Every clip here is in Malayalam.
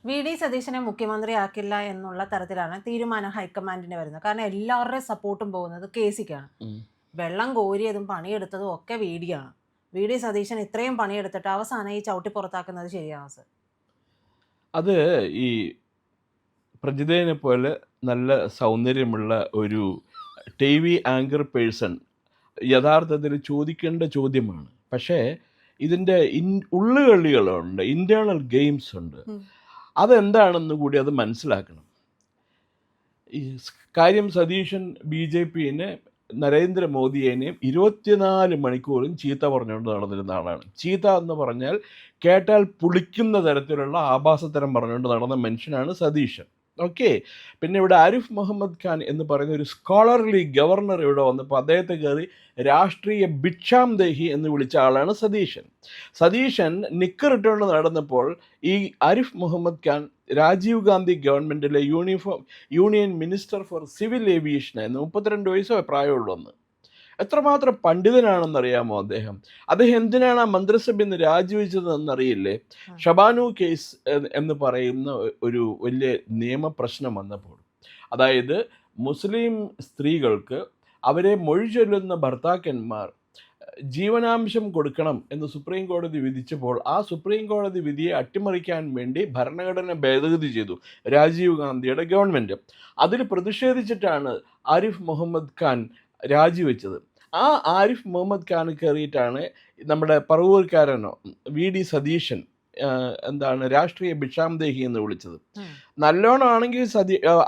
വി ഡി സതീശനെ മുഖ്യമന്ത്രിയാക്കില്ല എന്നുള്ള തരത്തിലാണ് തീരുമാനം ഹൈക്കമാൻഡിന് വരുന്നത്. കാരണം എല്ലാവരുടെയും സപ്പോർട്ടും പോകുന്നത് കെ.സിക്കാണ്. ഉം. വെള്ളം കോരിയതും പണിയെടുത്തതും ഒക്കെ വി ഡിയാണ്. വി ഡി സതീശൻ ഇത്രയും പണിയെടുത്തിട്ട് അവസാനം ഈ ചവിട്ടി പുറത്താക്കുന്നത് ശരിയാണോ സർ? അത് ഈ പ്രജിതേനെ പോലെ നല്ല സൗന്ദര്യമുള്ള ഒരു ടി.വി. ആങ്കർ പേഴ്സൺ യഥാർത്ഥത്തിൽ ചോദിക്കേണ്ട ചോദ്യമാണ്. പക്ഷേ ഇതിൻ്റെ ഉള്ളുകളികളുണ്ട്, ഇൻറ്റേർണൽ ഗെയിംസ് ഉണ്ട്. അതെന്താണെന്ന് കൂടി അത് മനസ്സിലാക്കണം. ഈ കാര്യം സതീശൻ BJPനെ നരേന്ദ്രമോദിയേനെയും 24 മണിക്കൂറും ചീത്ത പറഞ്ഞുകൊണ്ട് നടന്നിരുന്ന ആളാണ്. ചീത്ത എന്ന് പറഞ്ഞാൽ കേട്ടാൽ പുളിക്കുന്ന തരത്തിലുള്ള ആഭാസത്തരം പറഞ്ഞുകൊണ്ട് നടന്ന മനുഷ്യനാണ് സതീശൻ. ഓക്കെ. പിന്നെ ഇവിടെ ആരിഫ് മുഹമ്മദ് ഖാൻ എന്ന് പറയുന്ന ഒരു സ്കോളർലി ഗവർണർ ഇവിടെ വന്നപ്പോൾ അദ്ദേഹത്തെ കയറി രാഷ്ട്രീയ ഭിക്ഷാം ദേഹി എന്ന് വിളിച്ച ആളാണ് സതീശൻ. സതീശൻ നിക്കറിട്ടുകൊണ്ട് നടന്നപ്പോൾ ഈ ആരിഫ് മുഹമ്മദ് ഖാൻ രാജീവ് ഗാന്ധി ഗവൺമെൻറ്റിലെ യൂണിയൻ മിനിസ്റ്റർ ഫോർ സിവിൽ ഏവിയേഷനായിരുന്നു. 32 വയസ്സോ പ്രായമുള്ളൂ അന്ന്. എത്രമാത്രം പണ്ഡിതനാണെന്നറിയാമോ അദ്ദേഹം? അദ്ദേഹം എന്തിനാണ് ആ മന്ത്രിസഭയിൽ നിന്ന് രാജിവെച്ചതെന്നറിയില്ലേ? ഷബാനു കേസ് എന്ന് പറയുന്ന ഒരു വലിയ നിയമപ്രശ്നം വന്നപ്പോൾ, അതായത് മുസ്ലിം സ്ത്രീകൾക്ക് അവരെ മൊഴി ചൊല്ലുന്ന ഭർത്താക്കന്മാർ ജീവനാംശം കൊടുക്കണം എന്ന് സുപ്രീം കോടതി വിധിച്ചപ്പോൾ ആ സുപ്രീം കോടതി വിധിയെ അട്ടിമറിക്കാൻ വേണ്ടി ഭരണഘടന ഭേദഗതി ചെയ്തു രാജീവ് ഗാന്ധിയുടെ ഗവൺമെൻറ്. അതിൽ പ്രതിഷേധിച്ചിട്ടാണ് ആരിഫ് മുഹമ്മദ് ഖാൻ രാജിവെച്ചത്. ആ ആരിഫ് മുഹമ്മദ് ഖാൻ കയറിയിട്ടാണ് നമ്മുടെ പറവൂർക്കാരനോ വി ഡി സതീശൻ എന്താണ് രാഷ്ട്രീയ ഭിക്ഷാംദേഹി എന്ന് വിളിച്ചത്. നല്ലോണം ആണെങ്കിൽ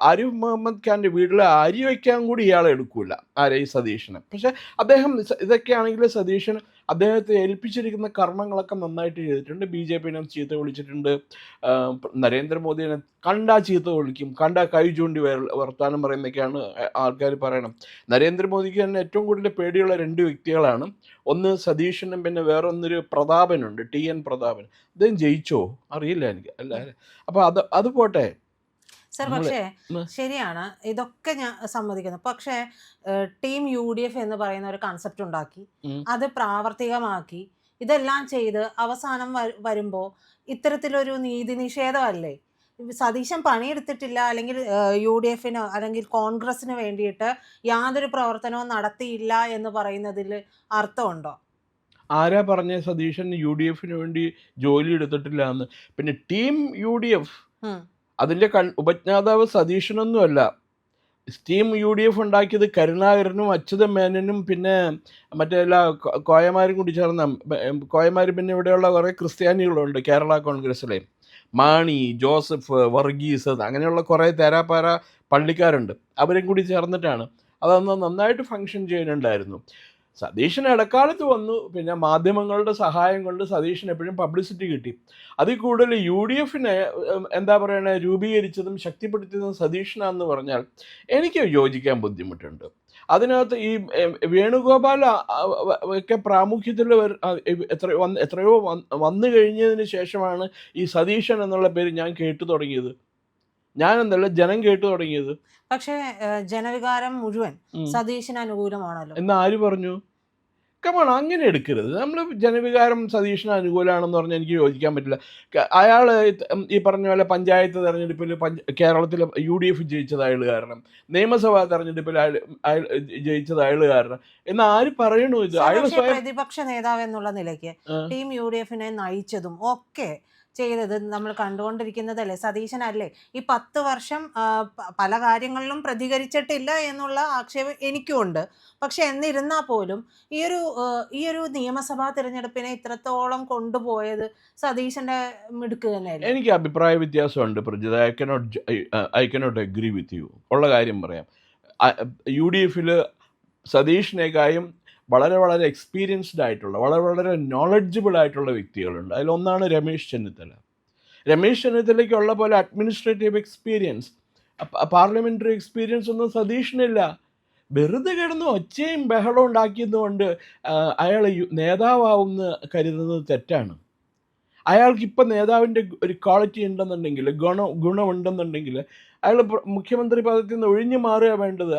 ആരിഫ് മുഹമ്മദ് ഖാൻ്റെ വീട്ടിൽ അരി വയ്ക്കാൻ കൂടി ഇയാളെ എടുക്കൂല, ആരെ ഈ സതീശന്. പക്ഷെ അദ്ദേഹം ഇതൊക്കെയാണെങ്കിൽ സതീശൻ അദ്ദേഹത്തെ ഏൽപ്പിച്ചിരിക്കുന്ന കർമ്മങ്ങളൊക്കെ നന്നായിട്ട് ചെയ്തിട്ടുണ്ട്. BJPനെ ചീത്ത വിളിച്ചിട്ടുണ്ട്, നരേന്ദ്രമോദിനെ കണ്ടാ ചീത്ത വിളിക്കും, കണ്ടാ കൈ ചൂണ്ടി വർത്താനം പറയുന്നൊക്കെയാണ് ആൾക്കാർ പറയണം. നരേന്ദ്രമോദിക്ക് തന്നെ ഏറ്റവും കൂടുതൽ പേടിയുള്ള 2 വ്യക്തികളാണ്. ഒന്ന് സതീശനും പിന്നെ വേറൊന്നൊരു പ്രതാപനുണ്ട്, TN പ്രതാപൻ. അദ്ദേഹം ജയിച്ചോ അറിയില്ല എനിക്ക്, അല്ല. അപ്പോൾ അത് പോട്ടെ സർ. പക്ഷേ ശരിയാണ്, ഇതൊക്കെ ഞാൻ സമ്മതിക്കുന്നു. പക്ഷേ ടീം UDF എന്ന് പറയുന്ന ഒരു കൺസെപ്റ്റ് ഉണ്ടാക്കി, അത് പ്രാവർത്തികമാക്കി, ഇതെല്ലാം ചെയ്ത് അവസാനം വരുമ്പോൾ ഇത്തരത്തിലൊരു നീതി നിഷേധമല്ലേ? സതീശൻ പണിയെടുത്തിട്ടില്ല, അല്ലെങ്കിൽ UDFനോ അല്ലെങ്കിൽ കോൺഗ്രസിന് വേണ്ടിയിട്ട് യാതൊരു പ്രവർത്തനവും നടത്തിയില്ല എന്ന് പറയുന്നതിൽ അർത്ഥമുണ്ടോ? ആരാ പറഞ്ഞ സതീശൻ UDFന് വേണ്ടി ജോലി എടുത്തിട്ടില്ല എന്ന്? പിന്നെ ടീം UDF അതിൻ്റെ ഉപജ്ഞാതാവ് സതീശനൊന്നുമല്ല. ടീം UDF ഉണ്ടാക്കിയത് കരുണാകരനും അച്യുത മേനനും പിന്നെ മറ്റേ എല്ലാ കോയമാരും കൂടി ചേർന്ന കോയമാർ, പിന്നെ ഇവിടെയുള്ള കുറേ ക്രിസ്ത്യാനികളുണ്ട് കേരള കോൺഗ്രസ്സിലെ, മാണി, ജോസഫ്, വർഗീസ്, അങ്ങനെയുള്ള കുറേ തേരാപ്പാര പള്ളിക്കാരുണ്ട്. അവരും കൂടി ചേർന്നിട്ടാണ് അതൊന്ന് നന്നായിട്ട് ഫങ്ഷൻ ചെയ്യുന്നുണ്ടായിരുന്നു. സതീശൻ ഇടക്കാലത്ത് വന്നു, പിന്നെ മാധ്യമങ്ങളുടെ സഹായം കൊണ്ട് സതീശന് എപ്പോഴും പബ്ലിസിറ്റി കിട്ടി. അതിൽ കൂടുതൽ UDFനെ എന്താ പറയണ രൂപീകരിച്ചതും ശക്തിപ്പെടുത്തിയതും സതീശനാന്ന് പറഞ്ഞാൽ എനിക്ക് യോജിക്കാൻ ബുദ്ധിമുട്ടുണ്ട്. അതിനകത്ത് ഈ വേണുഗോപാൽ ഒക്കെ പ്രാമുഖ്യത്തിൽ എത്രയോ വന്നു കഴിഞ്ഞതിന് ശേഷമാണ് ഈ സതീശൻ എന്നുള്ള പേര് ഞാൻ കേട്ടു തുടങ്ങിയത്. ഞാനെന്നല്ല, ജനം കേട്ടു തുടങ്ങിയത്. പക്ഷേ ജനവികാരം മുഴുവൻ സതീശന് അനുകൂലമാണല്ലോ എന്ന് ആര് പറഞ്ഞു? കമാണ്, അങ്ങനെ എടുക്കരുത്. നമ്മൾ ജനവികാരം സതീശന് അനുകൂലമാണെന്ന് പറഞ്ഞാൽ എനിക്ക് യോജിക്കാൻ പറ്റില്ല. അയാൾ ഈ പറഞ്ഞ പോലെ പഞ്ചായത്ത് തെരഞ്ഞെടുപ്പിൽ കേരളത്തിൽ UDF ജയിച്ചത് അയാൾ കാരണം, നിയമസഭാ തെരഞ്ഞെടുപ്പിൽ അയാൾ ജയിച്ചത് അയാൾ കാരണം എന്ന് ആര് പറയണു? ഇത് അയാൾ പ്രതിപക്ഷ നേതാവ് എന്നുള്ള നിലയ്ക്ക് ടീം UDFനെ നയിച്ചതും ഒക്കെ ചെയ്തത് നമ്മൾ കണ്ടുകൊണ്ടിരിക്കുന്നതല്ലേ സതീശനല്ലേ? ഈ 10 വർഷം പല കാര്യങ്ങളിലും പ്രതികരിച്ചിട്ടില്ല എന്നുള്ള ആക്ഷേപം എനിക്കുമുണ്ട്. പക്ഷെ എന്നിരുന്നാൽ പോലും ഈ ഒരു നിയമസഭാ തിരഞ്ഞെടുപ്പിനെ ഇത്രത്തോളം കൊണ്ടുപോയത് സതീശന്റെ മിടുക്ക് തന്നെയല്ലേ? എനിക്ക് അഭിപ്രായ വ്യത്യാസമുണ്ട് Prajitha. I cannot agree with you. ഉള്ള കാര്യം പറയാം. UDFിൽ സതീഷിനേക്കായും വളരെ വളരെ എക്സ്പീരിയൻസ്ഡ് ആയിട്ടുള്ള വളരെ വളരെ നോളജബിൾ ആയിട്ടുള്ള വ്യക്തികളുണ്ട്. അതിലൊന്നാണ് രമേശ് ചെന്നിത്തല. രമേശ് ചെന്നിത്തലയ്ക്കുള്ള പോലെ അഡ്മിനിസ്ട്രേറ്റീവ് എക്സ്പീരിയൻസ്, പാർലമെൻ്ററി എക്സ്പീരിയൻസ് ഒന്നും സതീഷിനില്ല. വെറുതെ കിടന്ന് ഒച്ചയും ബഹളവും ഉണ്ടാക്കിയതുകൊണ്ട് അയാൾ നേതാവാവുമെന്ന് കരുതുന്നത് തെറ്റാണ്. അയാൾക്കിപ്പോൾ നേതാവിൻ്റെ ഒരു ക്വാളിറ്റി ഉണ്ടെന്നുണ്ടെങ്കിൽ, ഗുണമുണ്ടെന്നുണ്ടെങ്കിൽ അയാൾ മുഖ്യമന്ത്രി പദത്തിൽ നിന്ന് ഒഴിഞ്ഞു മാറുക വേണ്ടത്.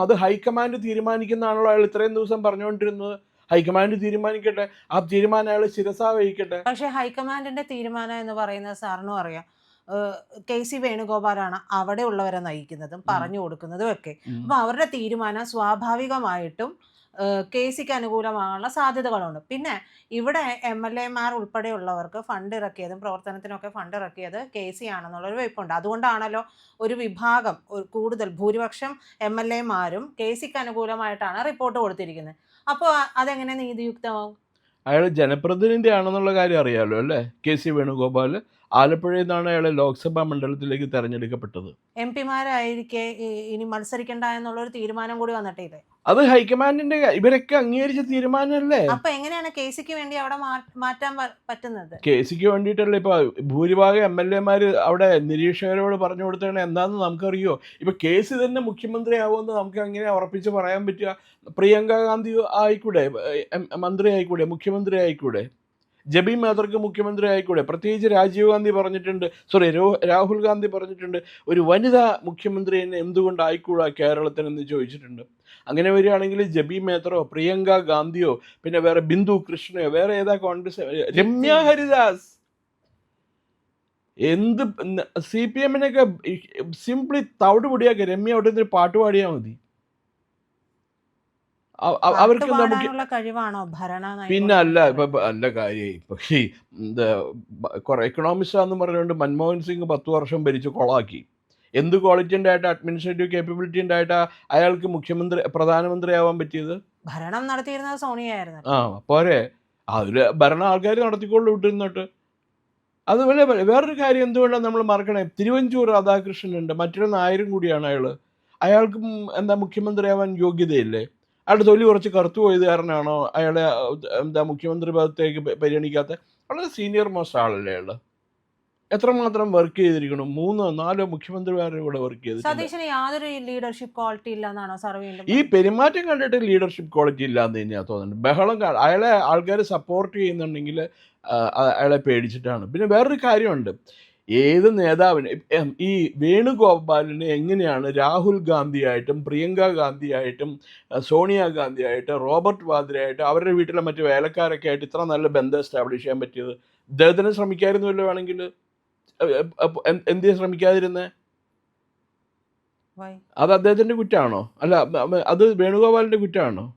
അത് ഹൈക്കമാൻഡ് തീരുമാനിക്കുന്നതാണല്ലോ അയാൾ ഇത്രയും ദിവസം പറഞ്ഞുകൊണ്ടിരുന്നത്. ഹൈക്കമാൻഡ് തീരുമാനിക്കട്ടെ, ആ തീരുമാനം അയാൾ ശിരസാ വഹിക്കട്ടെ. പക്ഷേ ഹൈക്കമാൻഡിന്റെ തീരുമാനം എന്ന് പറയുന്നത് സാറിനും അറിയാം, KC വേണുഗോപാലാണ് അവിടെ ഉള്ളവരെ നയിക്കുന്നതും പറഞ്ഞു കൊടുക്കുന്നതും ഒക്കെ. അപ്പോൾ അവരുടെ തീരുമാനം സ്വാഭാവികമായിട്ടും KCക്ക് അനുകൂലമാകാനുള്ള സാധ്യതകളുണ്ട്. പിന്നെ ഇവിടെ MLA-മാർ ഉൾപ്പെടെയുള്ളവർക്ക് ഫണ്ട് ഇറക്കിയതും പ്രവർത്തനത്തിനൊക്കെ ഫണ്ട് ഇറക്കിയത് KC ആണെന്നുള്ളൊരു വെയ്പ്പുണ്ട്. അതുകൊണ്ടാണല്ലോ ഒരു വിഭാഗം കൂടുതൽ ഭൂരിപക്ഷം MLA-മാരും KCക്ക് അനുകൂലമായിട്ടാണ് റിപ്പോർട്ട് കൊടുത്തിരിക്കുന്നത്. അപ്പോൾ അതെങ്ങനെ നീതിയുക്തമാവും? അയാൾ ജനപ്രതിനിധി ആണെന്നുള്ള കാര്യം അറിയാമല്ലോ അല്ലേ? KC വേണുഗോപാൽ ആലപ്പുഴയിൽ നിന്നാണ് അയാൾ ലോക്സഭാ മണ്ഡലത്തിലേക്ക് തെരഞ്ഞെടുക്കപ്പെട്ടത്. MP-മാരായിരിക്കെ ഇനി മത്സരിക്കണ്ട എന്നുള്ളൊരു തീരുമാനം കൂടി വന്നിട്ടില്ലേ? അത് ഹൈക്കമാൻഡിന്റെ ഇവരൊക്കെ അംഗീകരിച്ച തീരുമാനമല്ലേ? അപ്പൊ എങ്ങനെയാണ് KCക്ക് വേണ്ടി അവിടെ മാറ്റാൻ പറ്റുന്നത്? KCക്ക് വേണ്ടിയിട്ടല്ലേ ഇപ്പൊ ഭൂരിഭാഗം MLA-മാര് അവിടെ നിരീക്ഷകരോട് പറഞ്ഞു കൊടുത്തതാണ് എന്താന്ന് നമുക്കറിയോ? ഇപ്പൊ KC തന്നെ മുഖ്യമന്ത്രി ആവുമെന്ന് നമുക്ക് എങ്ങനെ ഉറപ്പിച്ച് പറയാൻ പറ്റുക? പ്രിയങ്ക ഗാന്ധി ആയിക്കൂടെ, മന്ത്രി ആയിക്കൂടെ, മുഖ്യമന്ത്രി ആയിക്കൂടെ, ജബി മേത്തർക്ക് മുഖ്യമന്ത്രി ആയിക്കൂടെ? പ്രത്യേകിച്ച് രാജീവ് ഗാന്ധി പറഞ്ഞിട്ടുണ്ട്, രാഹുൽ ഗാന്ധി പറഞ്ഞിട്ടുണ്ട്, ഒരു വനിതാ മുഖ്യമന്ത്രി തന്നെ എന്തുകൊണ്ട് ആയിക്കൂടാ കേരളത്തിനെന്ന് ചോദിച്ചിട്ടുണ്ട്. അങ്ങനെ വരികയാണെങ്കിൽ ജബി മേത്തറോ പ്രിയങ്ക ഗാന്ധിയോ പിന്നെ വേറെ ബിന്ദു കൃഷ്ണയോ വേറെ ഏതാ കോൺഗ്രസ്, രമ്യ ഹരിദാസ്, എന്ത് CPM-നൊക്കെ സിംപ്ലി തവിട് പൊടിയാക്കുക. രമ്യ അവിടെ നിന്ന് പാട്ട് പാടിയാൽ മതി. അവർക്ക് കഴിവാണോ ഭരണ? പിന്നെ അല്ല, ഇപ്പൊ നല്ല കാര്യമായി. ഇപ്പൊ ഈ കുറെ എക്കണോമിസ്റ്റാന്ന് പറഞ്ഞുകൊണ്ട് മൻമോഹൻ സിംഗ് 10 വർഷം ഭരിച്ച് കൊളാക്കി. എന്ത് ക്വാളിറ്റി ഉണ്ടായിട്ട് അഡ്മിനിസ്ട്രേറ്റീവ് കേപ്പബിലിറ്റി ഉണ്ടായിട്ടാ അയാൾക്ക് പ്രധാനമന്ത്രി ആവാൻ പറ്റിയത്? ഭരണം നടത്തിയിരുന്നത് സോണിയായിരുന്നു. പോരെ, അതില് ഭരണ ആൾക്കാർ നടത്തിക്കൊള്ളു വിട്ടിരുന്നിട്ട്. അതുപോലെ വേറൊരു കാര്യം എന്തുകൊണ്ടാണ് നമ്മൾ മറക്കണേ? തിരുവഞ്ചൂർ രാധാകൃഷ്ണൻ ഉണ്ട്, മറ്റൊരു നായരും കൂടിയാണ് അയാൾക്കും മുഖ്യമന്ത്രി ആവാൻ യോഗ്യതയില്ലേ? അയാളുടെ തൊലി കുറച്ച് കറുത്തു പോയത് കാരണമാണോ അയാളെ മുഖ്യമന്ത്രി പദത്തേക്ക് പരിഗണിക്കാത്ത? വളരെ സീനിയർ മോസ്റ്റ് ആളല്ലേ അയാൾ. എത്രമാത്രം വർക്ക് ചെയ്തിരിക്കണം? 3-4 മുഖ്യമന്ത്രിമാരുടെ കൂടെ വർക്ക് ചെയ്തിട്ടുണ്ട്. യാതൊരു ലീഡർഷിപ്പ് ക്വാളിറ്റി ഇല്ലെന്നാണോ സർവേ? ഈ പെരുമാറ്റം കണ്ടിട്ട് ലീഡർഷിപ്പ് ക്വാളിറ്റി ഇല്ലാന്ന് തന്നെയാണ് തോന്നുന്നുണ്ട്. ബഹളം അയാളെ ആൾക്കാർ സപ്പോർട്ട് ചെയ്യുന്നുണ്ടെങ്കിൽ അയാളെ പേടിച്ചിട്ടാണ്. പിന്നെ വേറൊരു കാര്യമുണ്ട്, ഏത് നേതാവിന് ഈ വേണുഗോപാലിന് എങ്ങനെയാണ് രാഹുൽ ഗാന്ധിയായിട്ടും പ്രിയങ്ക ഗാന്ധിയായിട്ടും സോണിയാഗാന്ധിയായിട്ട് റോബർട്ട് വാദ്രയായിട്ട് അവരുടെ വീട്ടിലെ മറ്റു വേലക്കാരൊക്കെ ആയിട്ട് ഇത്ര നല്ല ബന്ധം എസ്റ്റാബ്ലിഷ് ചെയ്യാൻ പറ്റിയത്? അദ്ദേഹത്തിന് ശ്രമിക്കായിരുന്നല്ലോ വേണമെങ്കിൽ. എന്തിനാ ശ്രമിക്കാതിരുന്നേ? അത് അദ്ദേഹത്തിൻ്റെ കുറ്റമാണോ? അല്ല, അത് വേണുഗോപാലിൻ്റെ കുറ്റമാണോ?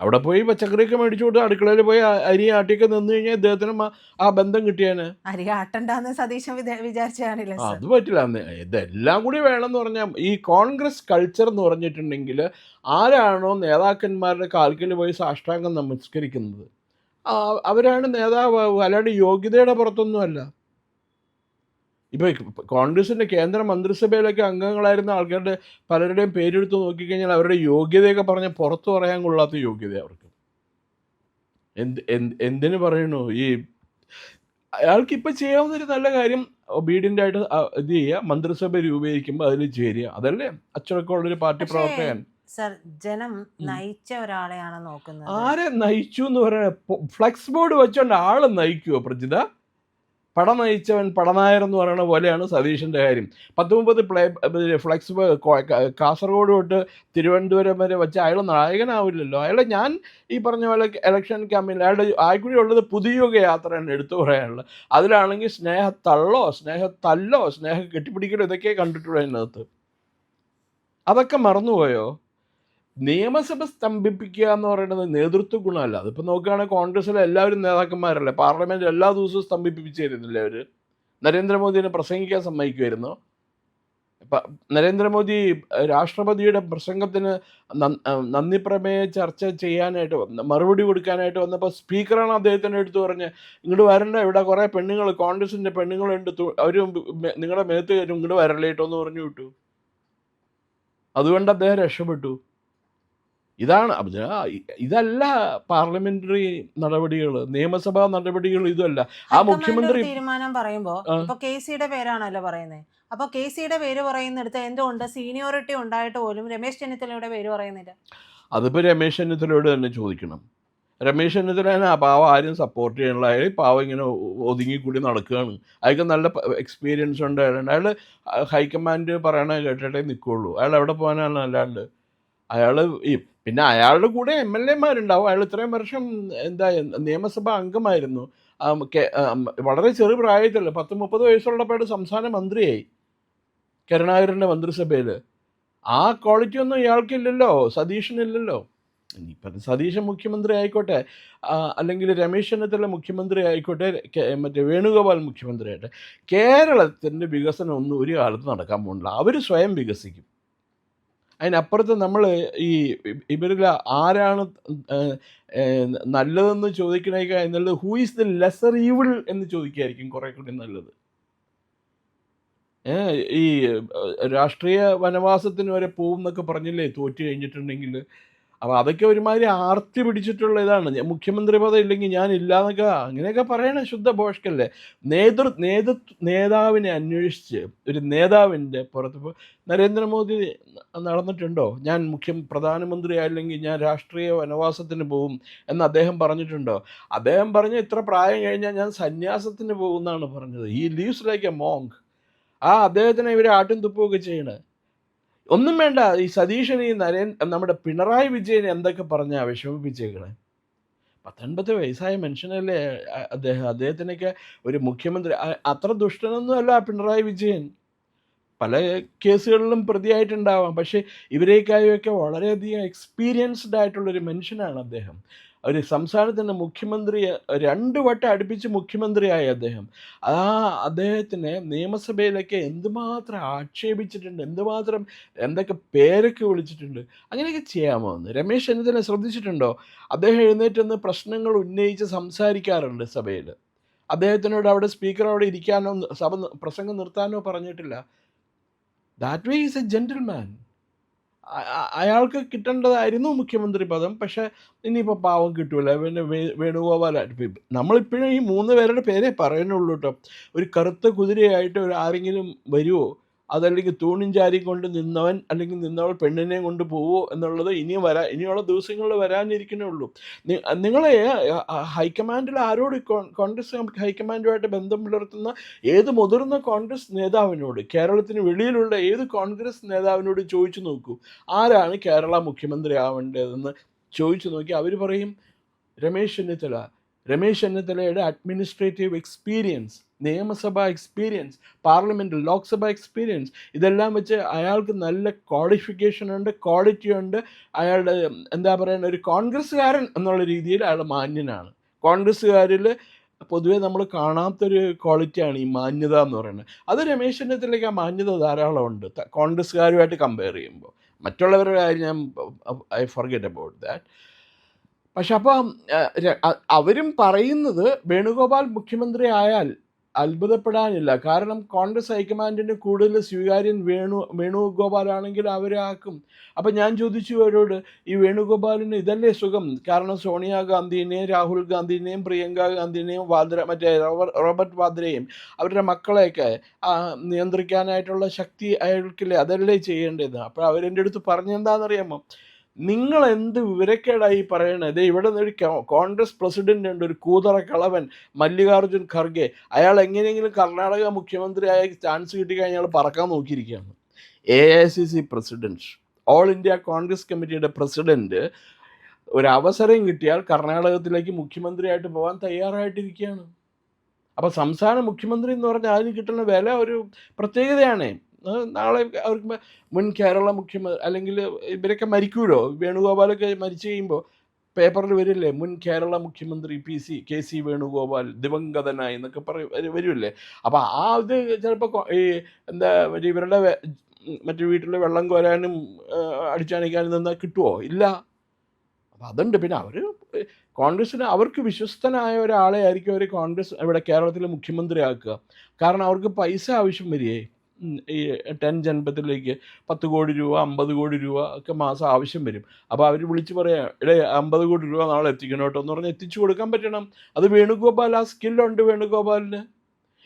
അവിടെ പോയി പച്ചക്കറിയൊക്കെ മേടിച്ചു കൊടുത്ത് അടുക്കളയിൽ പോയി അരി ആട്ടിയൊക്കെ നിന്ന് കഴിഞ്ഞാൽ ഇദ്ദേഹത്തിനും ആ ബന്ധം കിട്ടിയാന്. അരി ആട്ടണ്ടെന്ന് സതീശൻ വിചാരിച്ചാണില്ല. അത് പറ്റില്ല. ഇതെല്ലാം കൂടി വേണമെന്ന് പറഞ്ഞാൽ ഈ കോൺഗ്രസ് കൾച്ചർ എന്ന് പറഞ്ഞിട്ടുണ്ടെങ്കിൽ ആരാണോ നേതാക്കന്മാരുടെ കാൽക്കൽ പോയി സാഷ്ടാംഗം നമസ്കരിക്കുന്നത് അവരാണ് നേതാവ്, അല്ലാണ്ട് യോഗ്യതയുടെ പുറത്തൊന്നുമല്ല. ഇപ്പോൾ കോൺഗ്രസിൻ്റെ കേന്ദ്ര മന്ത്രിസഭയിലൊക്കെ അംഗങ്ങളായിരുന്ന ആൾക്കാരുടെ പലരുടെയും പേരെടുത്ത് നോക്കിക്കഴിഞ്ഞാൽ അവരുടെ യോഗ്യതയൊക്കെ പറഞ്ഞ് പുറത്ത് പറയാൻ കൊള്ളാത്ത യോഗ്യത അവർക്ക്. എന്തിനു പറയണു? ഈ അയാൾക്കിപ്പോൾ ചെയ്യാവുന്നൊരു നല്ല കാര്യം ഒബീഡിയൻ്റ് ആയിട്ട് ഇത് ചെയ്യുക, മന്ത്രിസഭ രൂപീകരിക്കുമ്പോൾ അതിൽ ചേരുക. അതല്ലേ അച്ചടക്കമുള്ളൊരു പാർട്ടി പ്രവർത്തകൻ. ജനം നയിച്ച ഒരാളെയാണ് നോക്കുന്നത്. ആരെ നയിച്ചു എന്ന് പറയുന്നത്? ഫ്ലെക്സ് ബോർഡ് വെച്ചോണ്ട് ആളെ നയിക്കുമോ പ്രജിത? പട നയിച്ചവൻ പടനായർ എന്ന് പറയുന്ന പോലെയാണ് സതീഷിൻ്റെ കാര്യം. 19 ഫ്ലെക്സ് കാസർഗോഡ് തൊട്ട് തിരുവനന്തപുരം വരെ വെച്ച് അയാൾ നായകനാവില്ലല്ലോ. അയാളെ ഞാൻ ഈ പറഞ്ഞ പോലെ ഇലക്ഷൻ ക്യാമ്പയിൻ അയാളുടെ ആയിക്കൂടി ഉള്ളത് പുതുയുഗ യാത്രയാണ് എടുത്തു പറയാനുള്ളത്. അതിലാണെങ്കിൽ സ്നേഹത്തള്ളോ സ്നേഹത്തല്ലോ സ്നേഹം കെട്ടിപ്പിടിക്കലോ ഇതൊക്കെ കണ്ടിട്ടുള്ളൂ അതിനകത്ത്. അതൊക്കെ മറന്നുപോയോ? നിയമസഭ സ്തംഭിപ്പിക്കുക എന്ന് പറയുന്നത് നേതൃത്വ ഗുണമല്ല. അതിപ്പോൾ നോക്കുകയാണെങ്കിൽ കോൺഗ്രസ്സിലെ എല്ലാവരും നേതാക്കന്മാരല്ലേ, പാർലമെൻറ്റ് എല്ലാ ദിവസവും സ്തംഭിപ്പിച്ചിരുന്നില്ലേ അവർ? നരേന്ദ്രമോദിനെ പ്രസംഗിക്കാൻ സമ്മതിക്കുമായിരുന്നു. നരേന്ദ്രമോദി രാഷ്ട്രപതിയുടെ പ്രസംഗത്തിന് നന്ദി പ്രമേയ ചർച്ച ചെയ്യാനായിട്ട് മറുപടി കൊടുക്കാനായിട്ട് വന്നപ്പോൾ സ്പീക്കറാണ് അദ്ദേഹത്തിൻ്റെ അടുത്ത് പറഞ്ഞ് ഇങ്ങോട്ട് വരണ്ട, ഇവിടെ കുറേ പെണ്ണുങ്ങൾ കോൺഗ്രസിൻ്റെ പെണ്ണുങ്ങളുണ്ട്, അവർ നിങ്ങളുടെ മേത്ത് കയറ്റും, ഇങ്ങോട്ട് വരല്ലേട്ടോ എന്ന് പറഞ്ഞു വിട്ടു. അതുകൊണ്ട് അദ്ദേഹം രക്ഷപ്പെട്ടു. ഇതല്ല പാർലമെന്ററി നടപടികൾ, നിയമസഭാ നടപടികൾ ഇതല്ല. ആ മുഖ്യമന്ത്രി തീരുമാനം പറയുമ്പോ ഇപ്പൊ KCയുടെ പേരാണല്ലോ പറയുന്നത്. അപ്പൊ KCയുടെ പേര് പറയുന്നിടത്ത് എന്തുകൊണ്ട് സീനിയോറിറ്റി ഉണ്ടായിട്ട് പോലും രമേശ് ചെന്നിത്തലയുടെ പേര് പറയുന്നില്ല? അതിപ്പോ രമേശ് ചെന്നിത്തലയോട് തന്നെ ചോദിക്കണം. രമേശ് ചെന്നിത്തല പാവം ആരും സപ്പോർട്ട് ചെയ്യാനുള്ള, അയാൾ പാവം ഇങ്ങനെ ഒതുങ്ങിക്കൂടി നടക്കുകയാണ്. അയാൾക്ക് നല്ല എക്സ്പീരിയൻസ് ഉണ്ട്. അയാൾ ഹൈക്കമാൻഡ് പറയണ കേട്ടിട്ടേ നിൽക്കുള്ളൂ. അയാൾ എവിടെ പോകാനാണ്? അല്ലാണ്ട് അയാൾ പിന്നെ അയാളുടെ കൂടെ MLA-മാരുണ്ടാവും. അയാൾ ഇത്രയും വർഷം നിയമസഭാ അംഗമായിരുന്നു. വളരെ ചെറു പ്രായത്തിൽ 10-30 വയസ്സുള്ളപ്പോഴാണ് സംസ്ഥാന മന്ത്രിയായി കരുണാകരൻ്റെ മന്ത്രിസഭയിൽ. ആ ക്വാളിറ്റി ഒന്നും ഇയാൾക്കില്ലല്ലോ, സതീഷിനില്ലല്ലോ. ഇനിയിപ്പം സതീശൻ മുഖ്യമന്ത്രി ആയിക്കോട്ടെ, അല്ലെങ്കിൽ രമേശ് ചെന്നിത്തല മുഖ്യമന്ത്രി ആയിക്കോട്ടെ, മറ്റേ വേണുഗോപാൽ മുഖ്യമന്ത്രി ആയിട്ട്, കേരളത്തിൻ്റെ വികസനം ഒന്നും ഒരു കാലത്ത് നടക്കാൻ പോകുന്നില്ല. അവർ സ്വയം വികസിക്കും. അതിനപ്പുറത്ത് നമ്മൾ ഈ ഇവരിൽ ആരാണ് നല്ലതെന്ന് ചോദിക്കണേക്കാൾ എന്നുള്ളത് who is the lesser evil എന്ന് ചോദിക്കുകയായിരിക്കും കുറേ കൂടി നല്ലത്. ഈ രാഷ്ട്രീയ വനവാസത്തിന് വരെ പോകും എന്നൊക്കെ പറഞ്ഞില്ലേ തോറ്റു കഴിഞ്ഞിട്ടുണ്ടെങ്കിൽ. അപ്പോൾ അതൊക്കെ ഒരുമാതിരി ആർത്തി പിടിച്ചിട്ടുള്ള ഇതാണ്. മുഖ്യമന്ത്രി പദം ഇല്ലെങ്കിൽ ഞാൻ ഇല്ലാന്നൊക്കെ അങ്ങനെയൊക്കെ പറയണ ശുദ്ധ ഭോഷ്കല്ലേ. നേതാവിനെ അന്വേഷിച്ച് ഒരു നേതാവിൻ്റെ പുറത്ത് ഇപ്പോൾ നരേന്ദ്രമോദി നടന്നിട്ടുണ്ടോ? ഞാൻ പ്രധാനമന്ത്രി ആയില്ലെങ്കിൽ ഞാൻ രാഷ്ട്രീയ വനവാസത്തിന് പോകും എന്ന് അദ്ദേഹം പറഞ്ഞിട്ടുണ്ടോ? അദ്ദേഹം പറഞ്ഞ ഇത്ര പ്രായം കഴിഞ്ഞാൽ ഞാൻ സന്യാസത്തിന് പോകുമെന്നാണ് പറഞ്ഞത്. He leaves like A monk. അദ്ദേഹത്തിനെ ഇവരെ ആട്ടും തുപ്പുകയൊക്കെ ചെയ്യണേ. ഒന്നും വേണ്ട. ഈ സതീശന് ഈ നമ്മുടെ പിണറായി വിജയൻ എന്തൊക്കെ പറഞ്ഞാ വിഷമിപ്പിച്ചേക്കണേ. 19 വയസ്സായ മനുഷ്യനല്ലേ അദ്ദേഹത്തിനൊക്കെ ഒരു മുഖ്യമന്ത്രി. അത്ര ദുഷ്ടനൊന്നും അല്ല പിണറായി വിജയൻ. പല കേസുകളിലും പ്രതിയായിട്ടുണ്ടാവാം. പക്ഷേ ഇവരേക്കായൊക്കെ വളരെയധികം എക്സ്പീരിയൻസ്ഡ് ആയിട്ടുള്ളൊരു മനുഷ്യനാണ് അദ്ദേഹം. ഒരു സംസ്ഥാനത്തിൻ്റെ മുഖ്യമന്ത്രി 2 വട്ടം അടുപ്പിച്ച് മുഖ്യമന്ത്രിയായ അദ്ദേഹം. അദ്ദേഹത്തിനെ നിയമസഭയിലൊക്കെ എന്തുമാത്രം ആക്ഷേപിച്ചിട്ടുണ്ട്, എന്തൊക്കെ പേരൊക്കെ വിളിച്ചിട്ടുണ്ട്. അങ്ങനെയൊക്കെ ചെയ്യാമോ എന്ന് രമേശ് ചെന്നിത്തല ശ്രദ്ധിച്ചിട്ടുണ്ടോ? അദ്ദേഹം എഴുന്നേറ്റ് പ്രശ്നങ്ങൾ ഉന്നയിച്ച് സംസാരിക്കാറുണ്ട് സഭയിൽ. അദ്ദേഹത്തിനോട് അവിടെ സ്പീക്കർ അവിടെ ഇരിക്കാനോ പ്രസംഗം നിർത്താനോ പറഞ്ഞിട്ടില്ല. That way is A gentleman. അയാൾക്ക് കിട്ടേണ്ടതായിരുന്നു മുഖ്യമന്ത്രി പദം. പക്ഷേ ഇനിയിപ്പോൾ പാവം കിട്ടൂല. പിന്നെ വേണുഗോപാലായിട്ട് നമ്മളിപ്പോഴും ഈ 3 പേരുടെ പേരേ പറയുന്നുള്ളൂ കേട്ടോ. ഒരു കറുത്ത കുതിരയായിട്ട് ആരെങ്കിലും വരുമോ, അതല്ലെങ്കിൽ തൂണും ചാരി കൊണ്ട് നിന്നവൻ അല്ലെങ്കിൽ നിന്നവൾ പെണ്ണിനെ കൊണ്ട് പോവോ എന്നുള്ളത് ഇനിയുള്ള ദിവസങ്ങളിൽ വരാനിരിക്കുന്നേ ഉള്ളൂ. നിങ്ങളെ ഹൈക്കമാൻഡിൽ ആരോട്, കോൺഗ്രസ് ഹൈക്കമാൻഡുമായിട്ട് ബന്ധം പുലർത്തുന്ന ഏത് മുതിർന്ന കോൺഗ്രസ് നേതാവിനോട്, കേരളത്തിന് വെളിയിലുള്ള ഏത് കോൺഗ്രസ് നേതാവിനോട് ചോദിച്ചു നോക്കൂ ആരാണ് കേരള മുഖ്യമന്ത്രി ആവേണ്ടതെന്ന് ചോദിച്ചു നോക്കി. അവർ പറയും രമേശ് ചെന്നിത്തല. രമേശ് ചെന്നിത്തലയുടെ അഡ്മിനിസ്ട്രേറ്റീവ് എക്സ്പീരിയൻസ്, നിയമസഭാ എക്സ്പീരിയൻസ്, പാർലമെൻറ്റ് ലോക്സഭ എക്സ്പീരിയൻസ്, ഇതെല്ലാം വെച്ച് അയാൾക്ക് നല്ല ക്വാളിഫിക്കേഷൻ ഉണ്ട്, ക്വാളിറ്റി ഉണ്ട്. അയാളുടെ എന്താ പറയുക, ഒരു കോൺഗ്രസ്സുകാരൻ എന്നുള്ള രീതിയിൽ അയാൾ മാന്യനാണ്. കോൺഗ്രസ്സുകാരിൽ പൊതുവേ നമ്മൾ കാണാത്തൊരു ക്വാളിറ്റിയാണ് ഈ മാന്യത എന്ന് പറയുന്നത്. അത് രമേശ് ചെന്നിത്തലയ്ക്ക് ആ മാന്യത ധാരാളമുണ്ട് കോൺഗ്രസ്സുകാരുമായിട്ട് കമ്പയർ ചെയ്യുമ്പോൾ. മറ്റുള്ളവരുടെ കാര്യം ഞാൻ ഐ ഫോർഗെറ്റ് അബൌട്ട് ദാറ്റ്. പക്ഷെ അപ്പം അവരും പറയുന്നത് വേണുഗോപാൽ മുഖ്യമന്ത്രി ആയാൽ അത്ഭുതപ്പെടാനില്ല. കാരണം കോൺഗ്രസ് ഹൈക്കമാൻഡിന് കൂടുതൽ സ്വീകാര്യൻ വേണുഗോപാലാണെങ്കിൽ അവരെ ആക്കും. അപ്പം ഞാൻ ചോദിച്ചു അവരോട്, ഈ വേണുഗോപാലിന് ഇതല്ലേ സുഖം? കാരണം സോണിയാഗാന്ധിനെയും രാഹുൽ ഗാന്ധിനെയും പ്രിയങ്ക ഗാന്ധിനെയും റോബർട്ട് വാദ്രയെയും അവരുടെ മക്കളെയൊക്കെ നിയന്ത്രിക്കാനായിട്ടുള്ള ശക്തി അയാൾക്കില്ലേ, അതല്ലേ ചെയ്യേണ്ടത്? അപ്പോൾ അവരെൻ്റെ അടുത്ത് പറഞ്ഞെന്താണെന്നറിയാമോ? നിങ്ങൾ എന്ത് വിവരക്കേടായി പറയണത്? ഇവിടെ നിന്ന് ഒരു കോൺഗ്രസ് പ്രസിഡന്റ് ഉണ്ട്, ഒരു കൂതറ കളവൻ മല്ലികാർജുൻ ഖർഗെ. അയാൾ എങ്ങനെയെങ്കിലും കർണാടക മുഖ്യമന്ത്രിയായ ചാൻസ് കിട്ടിക്കഴിഞ്ഞാൽ പറക്കാൻ നോക്കിയിരിക്കുകയാണ്. AICC president, all India Congress കമ്മിറ്റിയുടെ പ്രസിഡന്റ് ഒരു അവസരം കിട്ടിയാൽ കർണാടകത്തിലേക്ക് മുഖ്യമന്ത്രിയായിട്ട് പോകാൻ തയ്യാറായിട്ടിരിക്കുകയാണ്. അപ്പോൾ സംസ്ഥാന മുഖ്യമന്ത്രി എന്ന് പറഞ്ഞാൽ അതിന് കിട്ടുന്ന വില ഒരു പ്രത്യേകതയാണ്. നാളെ അവർക്ക് മുൻ കേരള മുഖ്യമന്ത്രി, അല്ലെങ്കിൽ ഇവരൊക്കെ മരിക്കുമല്ലോ, വേണുഗോപാലൊക്കെ മരിച്ചു കഴിയുമ്പോൾ പേപ്പറിൽ വരില്ലേ, മുൻ കേരള മുഖ്യമന്ത്രി KC വേണുഗോപാൽ ദിവംഗതനായി എന്നൊക്കെ വരുമല്ലേ. അപ്പോൾ ഇത് ചിലപ്പോൾ ഈ എന്താ ഇവരുടെ മറ്റു വീട്ടിൽ വെള്ളം കോരാനും അടിച്ചണിക്കാനും നിന്നാൽ കിട്ടുമോ? ഇല്ല. അപ്പം അതുണ്ട്. പിന്നെ അവർ കോൺഗ്രസ്സിന് അവർക്ക് വിശ്വസ്തനായ ഒരാളെ ആയിരിക്കും അവർ കോൺഗ്രസ് ഇവിടെ കേരളത്തിൽ മുഖ്യമന്ത്രി ആക്കുക. കാരണം അവർക്ക് പൈസ ആവശ്യം വരികയെ. ഈ 10 ജൻപത്തിലേക്ക് 10 കോടി രൂപ 50 കോടി രൂപ ഒക്കെ മാസം ആവശ്യം വരും. അപ്പോൾ അവർ വിളിച്ച് പറയാം, 50 കോടി രൂപ നാളെ എത്തിക്കണം കേട്ടോ എന്ന് പറഞ്ഞാൽ എത്തിച്ചു കൊടുക്കാൻ പറ്റണം. അത് വേണുഗോപാൽ, ആ സ്കില്ലുണ്ട് വേണുഗോപാലിന്.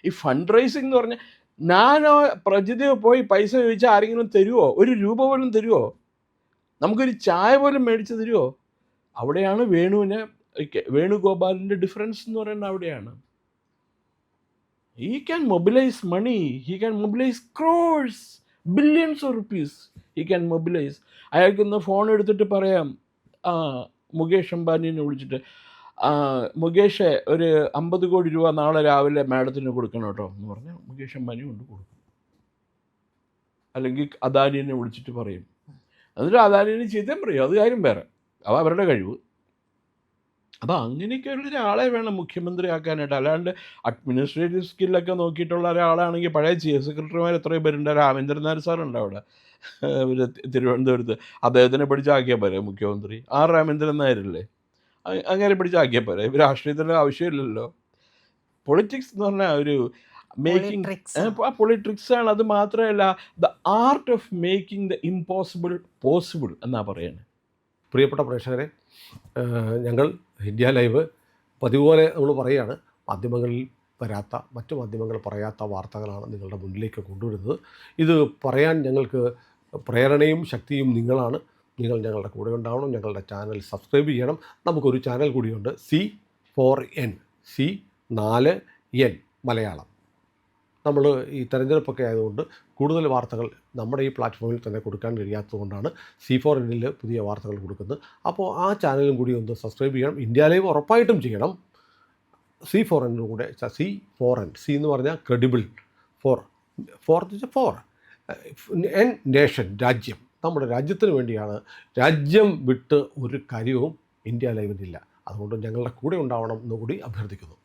ഈ ഫണ്ട് റൈസിംഗ് എന്ന് പറഞ്ഞാൽ, ഞാനോ പ്രജിതയോ പോയി പൈസ ചോദിച്ചാൽ ആരെങ്കിലും തരുമോ? ഒരു രൂപ പോലും തരുമോ? നമുക്കൊരു ചായ പോലും മേടിച്ച് തരുമോ? അവിടെയാണ് വേണുഗോപാലിൻ്റെ ഡിഫറൻസ് എന്ന് പറയുന്നത്. അവിടെയാണ് he can mobilize money, he can mobilize crores, billions of rupees he can mobilize. അയാൾക്കൊന്ന് ഫോൺ എടുത്തിട്ട് പറയാം, മുകേഷ് അംബാനിനെ വിളിച്ചിട്ട്, മുകേഷ് ഒരു 50 കോടി രൂപ നാളെ രാവിലെ മാഡത്തിന് കൊടുക്കണം കേട്ടോ എന്ന് പറഞ്ഞാൽ മുകേഷ് അംബാനി കൊണ്ട് കൊടുക്കും. അല്ലെങ്കിൽ അദാനിനെ വിളിച്ചിട്ട് പറയും. എന്നിട്ട് അദാനിനെ ചീത്തയും പറയും. അത് കാര്യം വേറെ, അത് അവരുടെ കഴിവ്. അപ്പോൾ അങ്ങനെയൊക്കെയുള്ള ഒരാളെ വേണം മുഖ്യമന്ത്രി ആക്കാനായിട്ട്. അല്ലാണ്ട് അഡ്മിനിസ്ട്രേറ്റീവ് സ്കില്ലൊക്കെ നോക്കിയിട്ടുള്ള ഒരാളാണെങ്കിൽ പഴയ ചീഫ് സെക്രട്ടറിമാർ എത്രയോ പേരുണ്ട്. രാമേന്ദ്രൻ നായർ സാറുണ്ട് അവിടെ തിരുവനന്തപുരത്ത്. അദ്ദേഹത്തിനെ പിടിച്ചാക്കിയാൽ പോരെ മുഖ്യമന്ത്രി? രാമേന്ദ്രൻ നായരല്ലേ, അങ്ങനെ പിടിച്ചാക്കിയാൽ പോരെ? രാഷ്ട്രീയത്തിൻ്റെ ആവശ്യമില്ലല്ലോ. പൊളിറ്റിക്സ് എന്ന് പറഞ്ഞാൽ ഒരു പൊളിട്രിക്സാണ്. അത് മാത്രമല്ല the art of making the impossible possible എന്നാ പറയുന്നത്. പ്രിയപ്പെട്ട പ്രേക്ഷകരെ, ഞങ്ങൾ ഇന്ത്യ ലൈവ് പതിപോലെ നമ്മൾ പറയുകയാണ്, മാധ്യമങ്ങളിൽ വരാത്ത, മറ്റു മാധ്യമങ്ങൾ പറയാത്ത വാർത്തകളാണ് നിങ്ങളുടെ മുന്നിലേക്ക് കൊണ്ടുവരുന്നത്. ഇത് പറയാൻ ഞങ്ങൾക്ക് പ്രേരണയും ശക്തിയും നിങ്ങളാണ്. നിങ്ങൾ ഞങ്ങളുടെ കൂടെ ഉണ്ടാവണം. ഞങ്ങളുടെ ചാനൽ സബ്സ്ക്രൈബ് ചെയ്യണം. നമുക്കൊരു ചാനൽ കൂടിയുണ്ട്, C4N, C4N മലയാളം. നമ്മൾ ഈ തെരഞ്ഞെടുപ്പൊക്കെ ആയതുകൊണ്ട് കൂടുതൽ വാർത്തകൾ നമ്മുടെ ഈ പ്ലാറ്റ്ഫോമിൽ തന്നെ കൊടുക്കാൻ കഴിയാത്തതുകൊണ്ടാണ് C4Nൽ പുതിയ വാർത്തകൾ കൊടുക്കുന്നത്. അപ്പോൾ ആ ചാനലും കൂടി ഒന്ന് സബ്സ്ക്രൈബ് ചെയ്യണം. ഇന്ത്യ ലൈവ് ഉറപ്പായിട്ടും ചെയ്യണം. C4N കൂടെ, C4N, C എന്ന് പറഞ്ഞാൽ ക്രെഡിബിൾ, ഫോർ എൻ നേഷൻ, രാജ്യം. നമ്മുടെ രാജ്യത്തിന് വേണ്ടിയാണ്. രാജ്യം വിട്ട് ഒരു കാര്യവും ഇന്ത്യ ലൈവിനില്ല. അതുകൊണ്ട് ഞങ്ങളുടെ കൂടെ ഉണ്ടാവണം എന്നുകൂടി അഭ്യർത്ഥിക്കുന്നു.